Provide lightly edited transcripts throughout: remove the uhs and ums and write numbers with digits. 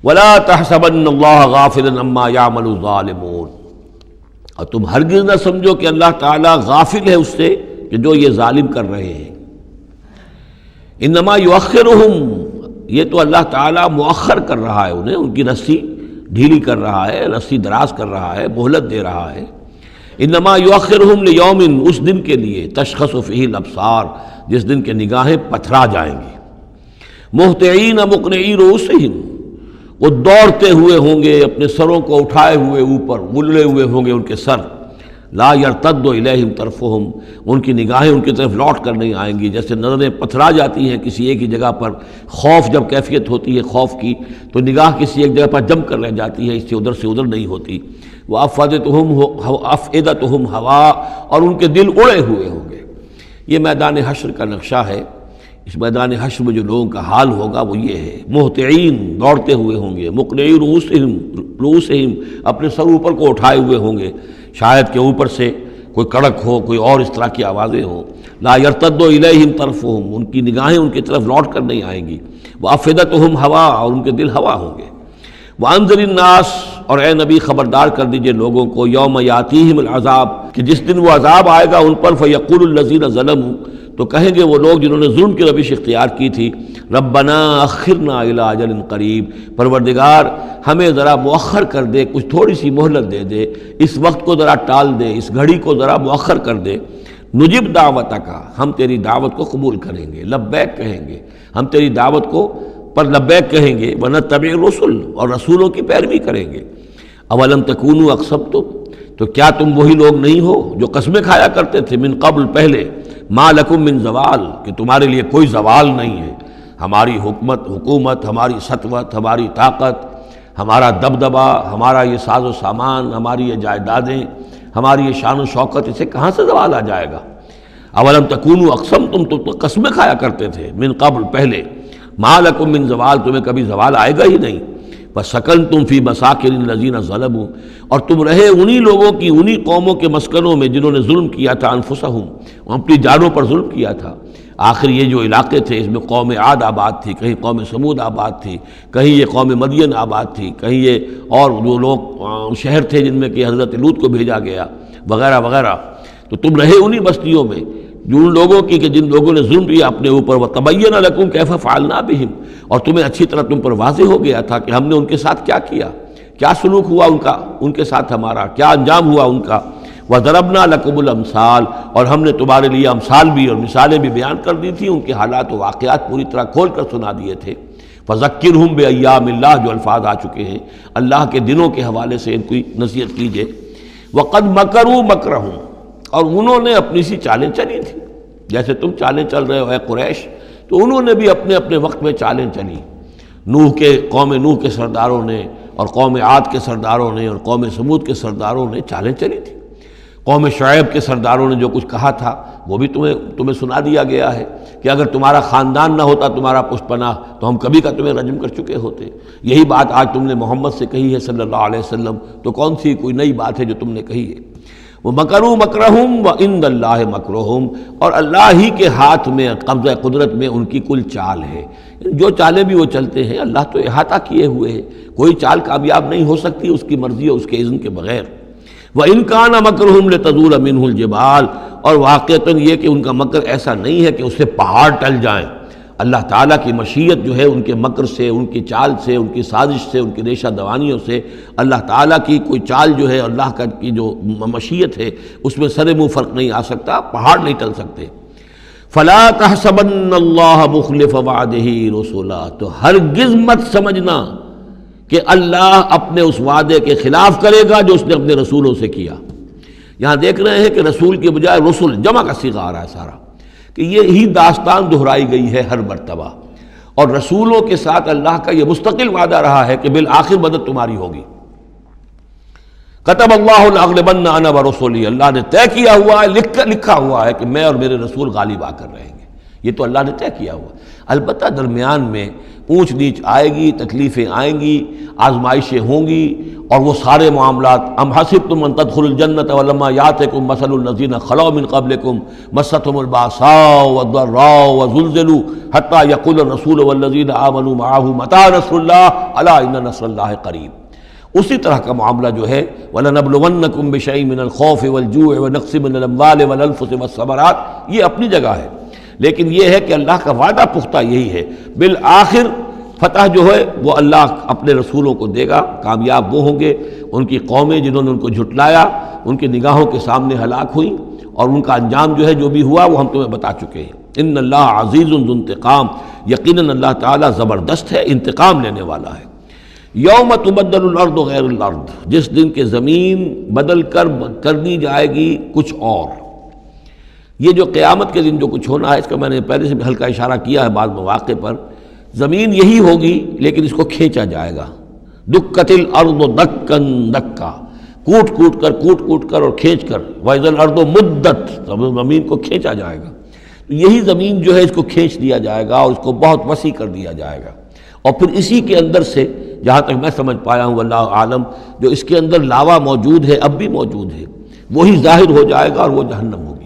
وَلَا تَحْسَبَنَّ اللَّهَ غَافِلًا عَمَّا يَعْمَلُ الظَّالِمُونَ، اور تم ہرگز نہ سمجھو کہ اللہ تعالیٰ غافل ہے اس سے کہ جو یہ ظالم کر رہے ہیں۔ انما یؤخرہم، یہ تو اللہ تعالیٰ مؤخر کر رہا ہے انہیں، ان کی رسی ڈھیلی کر رہا ہے، رسی دراز کر رہا ہے، مہلت دے رہا ہے۔ انما یؤخرہم لیوم، اس دن کے لیے تشخص فیہ الابصار، جس دن کے نگاہیں پتھرا جائیں گی۔ مہطعین مقنعی رؤوسہم، وہ دوڑتے ہوئے ہوں گے، اپنے سروں کو اٹھائے ہوئے اوپر، ملے ہوئے ہوں گے ان کے سر۔ لا یرتد الیہم طرفہم، ان کی نگاہیں ان کی طرف لوٹ کر نہیں آئیں گی، جیسے نظریں پتھرا جاتی ہیں کسی ایک ہی جگہ پر۔ خوف جب کیفیت ہوتی ہے خوف کی تو نگاہ کسی ایک جگہ پر جم کر رہ جاتی ہے، اس سے ادھر نہیں ہوتی۔ وَأَفْئِدَتُهُمْ ہوا، اور ان کے دل اڑے ہوئے ہوں گے۔ یہ میدان حشر کا نقشہ ہے۔ اس میدان حشر میں جو لوگوں کا حال ہوگا وہ یہ ہے، مہطعین، دوڑتے ہوئے ہوں گے، مقنعی رؤوسہم، اپنے سر اوپر کو اٹھائے ہوئے ہوں گے، شاید کہ اوپر سے کوئی کڑک ہو، کوئی اور اس طرح کی آوازیں ہوں۔ لا یرتد الیہم طرفہم، ان کی نگاہیں ان کی طرف لوٹ کر نہیں آئیں گی۔ وافئدتہم ہوا، اور ان کے دل ہوا ہوں گے۔ وانذر الناس، اور اے نبی خبردار کر دیجئے لوگوں کو، یوم یاتیہم العذاب، کہ جس دن وہ عذاب آئے گا ان پر، فیقول الذین ظلموا، تو کہیں گے وہ لوگ جنہوں نے ظلم کی روش اختیار کی تھی، ربنا اخرنا الی اجل قریب، پروردگار ہمیں ذرا مؤخر کر دے، کچھ تھوڑی سی مہلت دے دے، اس وقت کو ذرا ٹال دے، اس گھڑی کو ذرا مؤخر کر دے۔ نجب دعوتک، ہم تیری دعوت کو قبول کریں گے، لبیک کہیں گے، ہم تیری دعوت کو پر لبیک کہیں گے، ونتبع الرسل، اور رسولوں کی پیروی کریں گے۔ اولم تکونوا اقسمتم، تو کیا تم وہی لوگ نہیں ہو جو قسمیں کھایا کرتے تھے، من قبل، پہلے، ما لکم من زوال، کہ تمہارے لیے کوئی زوال نہیں ہے، ہماری حکومت، ہماری سطوت، ہماری طاقت، ہمارا دبدبہ، ہمارا یہ ساز و سامان، ہماری یہ جائیدادیں، ہماری یہ شان و شوکت، اسے کہاں سے زوال آ جائے گا؟ اولم تکونوا اقسمتم، تم تو قسمیں کھایا کرتے تھے، من قبل، پہلے، ما لکم من زوال، تمہیں کبھی زوال آئے گا ہی نہیں۔ وَسَكَنْتُمْ فِي مَسَاكِنِ الَّذِينَ ظَلَمُوا، اور تم رہے انہی لوگوں کی، انہی قوموں کے مسکنوں میں جنہوں نے ظلم کیا تھا، انفسہم، اپنی جانوں پر ظلم کیا تھا۔ آخر یہ جو علاقے تھے اس میں قوم عاد آباد تھی، کہیں قوم سمود آباد تھی، کہیں یہ قوم مدین آباد تھی، کہیں یہ اور جو لوگ شہر تھے جن میں کہ حضرت لوط کو بھیجا گیا، وغیرہ وغیرہ۔ تو تم رہے انہی بستیوں میں جو ان لوگوں کی کہ جن لوگوں نے ظلم کیا اپنے اوپر، وَتَبَيَّنَ لَكُمْ كَيْفَ فَعَلْنَا بِهِمْ، اور تمہیں اچھی طرح تم پر واضح ہو گیا تھا کہ ہم نے ان کے ساتھ کیا کیا، کیا سلوک ہوا ان کا، ان کے ساتھ ہمارا کیا انجام ہوا ان کا۔ وَضَرَبْنَا لَكُمُ الْأَمْثَالَ، اور ہم نے تمہارے لیے امثال بھی اور مثالیں بھی بیان کر دی تھیں، ان کے حالات و واقعات پوری طرح کھول کر سنا دیے تھے۔ فَذَكِّرْهُمْ بِأَيَّامِ اللَّهِ، جو الفاظ آ چکے ہیں اللہ کے دنوں کے حوالے سے ان کی نصیحت کیجیے۔ وَقَدْ مَكَرُوا مَكْرَهُمْ، اور انہوں نے اپنی سی چالیں چلی تھی، جیسے تم چالیں چل رہے ہو اے قریش، تو انہوں نے بھی اپنے اپنے وقت میں چالیں چلی۔ قوم نوح کے سرداروں نے، اور قوم عاد کے سرداروں نے، اور قوم سمود کے سرداروں نے چالیں چلی تھی۔ قوم شعیب کے سرداروں نے جو کچھ کہا تھا وہ بھی تمہیں سنا دیا گیا ہے کہ اگر تمہارا خاندان نہ ہوتا، تمہارا پشت پناہ، تو ہم کبھی کا تمہیں رجم کر چکے ہوتے۔ یہی بات آج تم نے محمد سے کہی ہے صلی اللہ علیہ وسلم، تو کون سی کوئی نئی بات ہے جو تم نے کہی ہے؟ وَمَكَرُوا مَكْرَهُمْ وَعِندَ اللَّهِ مَكْرُهُمْ، اور اللہ ہی کے ہاتھ میں، قبضہ قدرت میں ان کی کل چال ہے۔ جو چالیں بھی وہ چلتے ہیں اللہ تو احاطہ کیے ہوئے ہے، کوئی چال کامیاب نہیں ہو سکتی اس کی مرضی اور اس کے اذن کے بغیر۔ وَإِنْ كَانَ مَكْرُهُمْ لِتَزُولَ مِنْهُ الْجِبَالُ، اور واقعتاً یہ کہ ان کا مکر ایسا نہیں ہے کہ اس سے پہاڑ ٹل جائیں۔ اللہ تعالیٰ کی مشیت جو ہے ان کے مکر سے، ان کی چال سے، ان کی سازش سے، ان کی ریشہ دوانیوں سے، اللہ تعالیٰ کی کوئی چال جو ہے، اللہ کی جو مشیت ہے اس میں سر منہ فرق نہیں آ سکتا، پہاڑ نہیں ٹل سکتے۔ فَلَا تَحْسَبَنَّ اللَّهَ مُخْلِفَ وَعْدِهِ رُسُلَهُ، تو ہرگز مت سمجھنا کہ اللہ اپنے اس وعدے کے خلاف کرے گا جو اس نے اپنے رسولوں سے کیا۔ یہاں دیکھ رہے ہیں کہ رسول کے بجائے رسول جمع کا صیغہ آ رہا ہے سارا، کہ یہی داستان دہرائی گئی ہے ہر مرتبہ، اور رسولوں کے ساتھ اللہ کا یہ مستقل وعدہ رہا ہے کہ بالآخر مدد تمہاری ہوگی۔ کتب اللہ لأغلبن انا ورسولی، اللہ نے طے کیا ہوا ہے، لکھا ہوا ہے کہ میں اور میرے رسول غالب آ کر رہیں گے، یہ تو اللہ نے طے کیا ہوا۔ البتہ درمیان میں اونچ نیچ آئے گی، تکلیفیں آئیں گی، آزمائشیں ہوں گی، اور وہ سارے معاملات ام حسبتم ان تدخلوا الجنة ولما یاتکم مثل الذین خلوا من قبلکم مستهم الباساء والضراء وزلزلوا حتى يقول الرسول والذین آمنوا معه متى نصر اللہ الا ان نصر اللہ قریب۔ اسی طرح کا معاملہ جو ہے وَلَنَبْلُوَنَّكُمْ بِشَيْءٍ مِّنَ الْخَوْفِ وَالْجُوعِ وَنَقْصٍ مِّنَ الْأَمْوَالِ وَالْأَنفُسِ وَالثَّمَرَاتِ، یہ اپنی جگہ ہے، لیکن یہ ہے کہ اللہ کا وعدہ پختہ یہی ہے، بالآخر فتح جو ہے وہ اللہ اپنے رسولوں کو دے گا، کامیاب وہ ہوں گے، ان کی قومیں جنہوں نے ان کو جھٹلایا ان کی نگاہوں کے سامنے ہلاک ہوئیں، اور ان کا انجام جو ہے جو بھی ہوا وہ ہم تمہیں بتا چکے ہیں۔ ان اللہ عزیز ذو انتقام، یقیناً اللہ تعالیٰ زبردست ہے، انتقام لینے والا ہے۔ یوم تبدل الارض غیر الارض، جس دن کہ زمین بدل کر دی جائے گی کچھ اور۔ یہ جو قیامت کے دن جو کچھ ہونا ہے، اس کا میں نے پہلے سے بھی ہلکا اشارہ کیا ہے بعض مواقع پر، زمین یہی ہوگی لیکن اس کو کھینچا جائے گا۔ دکت الارض دکن دکا، کوٹ کوٹ کر اور کھینچ کر، وَإِذَا الْأَرْضُ مُدَّتْ، زمین کو کھینچا جائے گا۔ یہی زمین جو ہے اس کو کھینچ دیا جائے گا اور اس کو بہت وسیع کر دیا جائے گا، اور پھر اسی کے اندر سے جہاں تک میں سمجھ پایا ہوں واللہ عالم، جو اس کے اندر لاوا موجود ہے، اب بھی موجود ہے، وہی ظاہر ہو جائے گا اور وہ جہنم ہوگی۔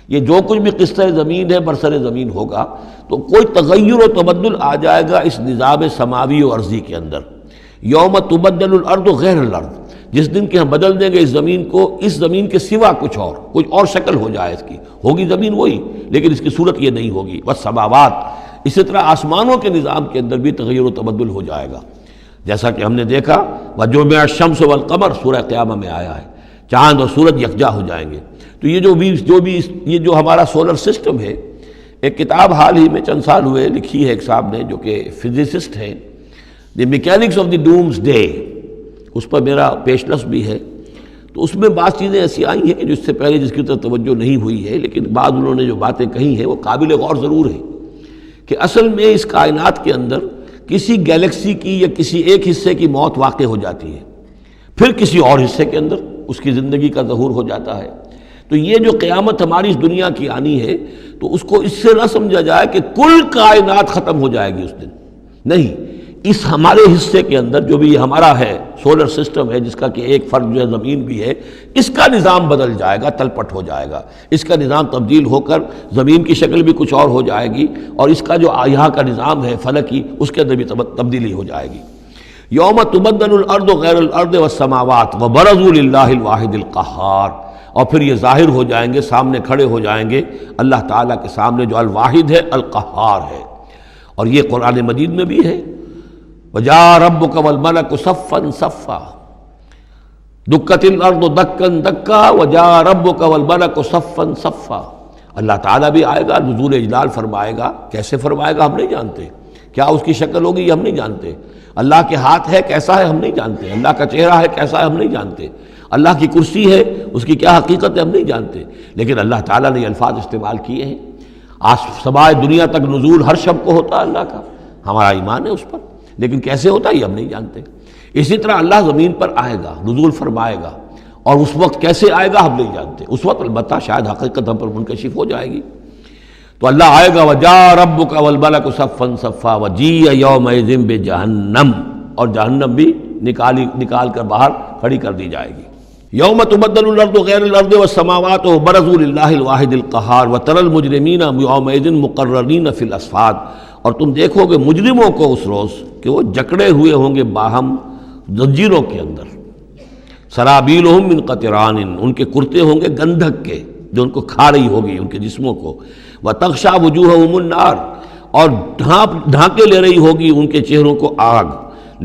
یہ جو کچھ بھی قصہ زمین ہے برسر زمین ہوگا تو کوئی تغیر و تبدل آ جائے گا اس نظام سماوی و ارضی کے اندر۔ یوم تبدل الارض غیر الارض، جس دن کہ ہم بدل دیں گے اس زمین کو، اس زمین کے سوا کچھ اور شکل ہو جائے اس کی، ہوگی زمین وہی لیکن اس کی صورت یہ نہیں ہوگی۔ والسماوات، اسی طرح آسمانوں کے نظام کے اندر بھی تغیر و تبدل ہو جائے گا، جیسا کہ ہم نے دیکھا وَجُمِعَ الشَّمْسُ وَالْقَمَرُ سورہ قیامہ میں آیا ہے، چاند اور سورج یکجا ہو جائیں گے۔ تو یہ جو ہمارا سولر سسٹم ہے، ایک کتاب حال ہی میں چند سال ہوئے لکھی ہے ایک صاحب نے جو کہ فزسسٹ ہیں، the mechanics of the doomsday, اس پر میرا پیشنس بھی ہے۔ تو اس میں بعض چیزیں ایسی آئی ہیں کہ جو اس سے پہلے جس کی طرف توجہ نہیں ہوئی ہے، لیکن بعض انہوں نے جو باتیں کہی ہیں وہ قابل غور ضرور ہیں، کہ اصل میں اس کائنات کے اندر کسی گیلیکسی کی یا کسی ایک حصے کی موت واقع ہو جاتی ہے، پھر کسی اور حصے کے اندر اس کی زندگی کا ظہور ہو جاتا ہے۔ تو یہ جو قیامت ہماری اس دنیا کی آنی ہے، تو اس کو اس سے نہ سمجھا جائے کہ کل کائنات ختم ہو جائے گی اس دن، نہیں، اس ہمارے حصے کے اندر جو بھی ہمارا ہے سولر سسٹم ہے، جس کا کہ ایک فرد جو ہے زمین بھی ہے، اس کا نظام بدل جائے گا، تلپٹ ہو جائے گا، اس کا نظام تبدیل ہو کر زمین کی شکل بھی کچھ اور ہو جائے گی، اور اس کا جو یہاں کا نظام ہے فلکی، اس کے اندر بھی تبدیلی ہو جائے گی۔ یوم تبدل الارض غیر الارض والسماوات وبرزوا للہ الواحد القہار، اور پھر یہ ظاہر ہو جائیں گے، سامنے کھڑے ہو جائیں گے اللہ تعالیٰ کے سامنے جو الواحد ہے، القہار ہے۔ اور یہ قرآن مجید میں بھی ہے، وَجَاءَ رَبُّكَ وَالْمَلَكُ صَفًّا صَفًّا، دُكَّتِ الْأَرْضُ دَكًّا دَكًّا وَجَاءَ رَبُّكَ وَالْمَلَكُ صَفًّا صَفًّا، اللہ تعالیٰ بھی آئے گا، نزول اجلال فرمائے گا، کیسے فرمائے گا ہم نہیں جانتے، کیا اس کی شکل ہوگی یہ ہم نہیں جانتے، اللہ کے ہاتھ ہے کیسا ہے ہم نہیں جانتے، اللہ کا چہرہ ہے کیسا ہے ہم نہیں جانتے، اللہ کی کرسی ہے اس کی کیا حقیقت ہے ہم نہیں جانتے، لیکن اللہ تعالیٰ نے یہ الفاظ استعمال کیے ہیں۔ سمائے دنیا تک نزول ہر شب کو ہوتا ہے اللہ کا، ہمارا ایمان ہے اس پر، لیکن کیسے ہوتا ہے یہ ہم نہیں جانتے۔ اسی طرح اللہ زمین پر آئے گا، نزول فرمائے گا، اور اس وقت کیسے آئے گا ہم نہیں جانتے، اس وقت البتہ شاید حقیقت ہم پر منکشف ہو جائے گی۔ تو اللہ آئے گا وَجَاءَ رَبُّكَ وَالْمَلَكُ صَفًّا صَفًّا وَجِيءَ يَوْمَئِذٍ بِجَهَنَّمَ، اور جہنم بھی نکال کر باہر کھڑی کر دی جائے گی۔ یوم تبدل الارض غیر الارض والسماوات وبرزوا للہ الواحد القہار وتری المجرمین یومئذ مقرنین فی الاصفاد، اور تم دیکھو گے مجرموں کو اس روز کہ وہ جکڑے ہوئے ہوں گے باہم زنجیروں کے اندر، سرابیلہم من قطران، ان کے کرتے ہوں گے گندھک کے جو ان کو کھا رہی ہوگی ان کے جسموں کو، وتغشا وجوہہم النار، اور ڈھانکے لے رہی ہوگی ان کے چہروں کو آگ،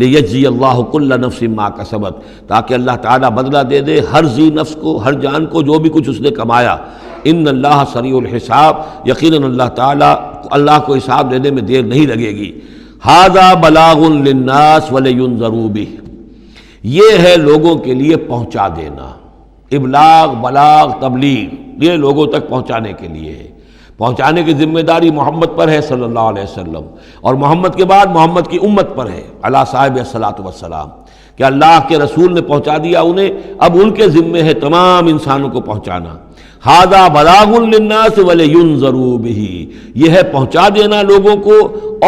لیجزی اللہ کل نفس ما کسبت، تاکہ اللہ تعالیٰ بدلہ دے دے ہر ذی نفس کو، ہر جان کو جو بھی کچھ اس نے کمایا۔ ان اللہ سریع الحساب، یقیناً اللہ تعالیٰ اللہ کو حساب دینے میں دیر نہیں لگے گی۔ ھذا بلاغ للناس ولینذروا بہ، یہ ہے لوگوں کے لیے پہنچا دینا، ابلاغ، بلاغ، تبلیغ، یہ لوگوں تک پہنچانے کے لیے ہے۔ پہنچانے کی ذمہ داری محمد پر ہے صلی اللہ علیہ وسلم، اور محمد کے بعد محمد کی امت پر ہے علی صاحب الصلاۃ والسلام۔ کہ اللہ کے رسول نے پہنچا دیا انہیں، اب ان کے ذمے ہے تمام انسانوں کو پہنچانا۔ ھذا بلاغ للناس ولینذروا بہ، یہ ہے پہنچا دینا لوگوں کو،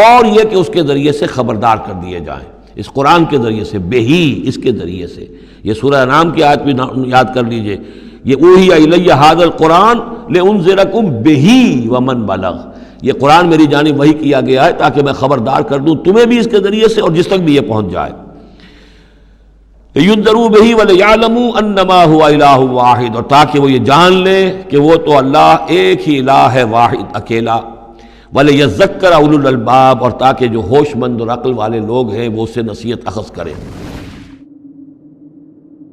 اور یہ کہ اس کے ذریعے سے خبردار کر دیے جائیں، اس قرآن کے ذریعے سے، بہی اس کے ذریعے سے۔ یہ سورہ انعام کی آیت بھی یاد کر لیجئے، یہ اوحی الی ھذا القرآن لانذرکم بہ ومن بلغ، یہ قرآن میری جانب وحی کیا گیا ہے تاکہ میں خبردار کر دوں تمہیں بھی اس کے ذریعے سے اور جس تک بھی یہ پہنچ جائے۔ لینذروا بہ ولیعلموا انما هو الہ واحد، اور تاکہ وہ یہ جان لیں کہ وہ تو اللہ ایک ہی الہ ہے، واحد اکیلا۔ ولیذکر اولو الالباب، اور تاکہ جو ہوش مند اور عقل والے لوگ ہیں وہ اس سے نصیحت اخذ کریں۔